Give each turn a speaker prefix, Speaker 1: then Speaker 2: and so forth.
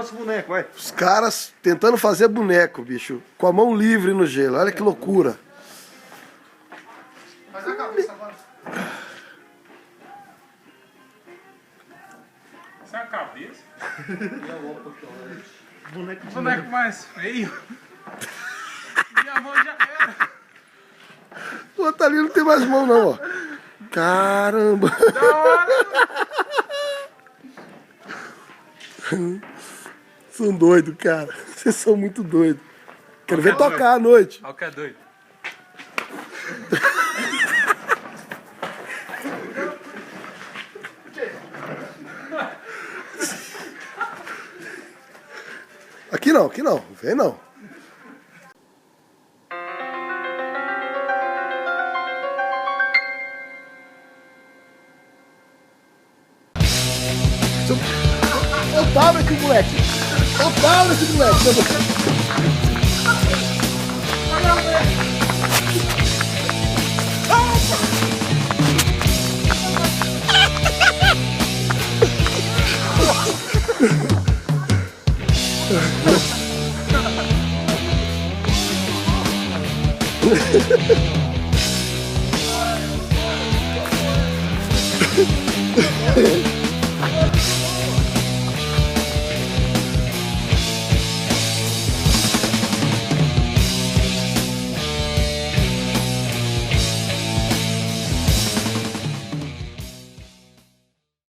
Speaker 1: Nosso boneco, vai.
Speaker 2: Os caras tentando fazer boneco, bicho. Com a mão livre no gelo. Olha que loucura.
Speaker 1: Faz a cabeça agora.
Speaker 3: Isso é a cabeça?
Speaker 1: Boneco
Speaker 3: mais feio. Minha mão já era.
Speaker 2: O outro ali não tem mais mão, não, ó. Caramba.
Speaker 3: Da hora.
Speaker 2: São doidos, cara. Vocês são muito doidos. Quero ver tocar à noite.
Speaker 3: Olha o que é doido.
Speaker 2: Aqui não, aqui não. Vem não. Olha o tablet, moleque. Olha o tablet, moleque.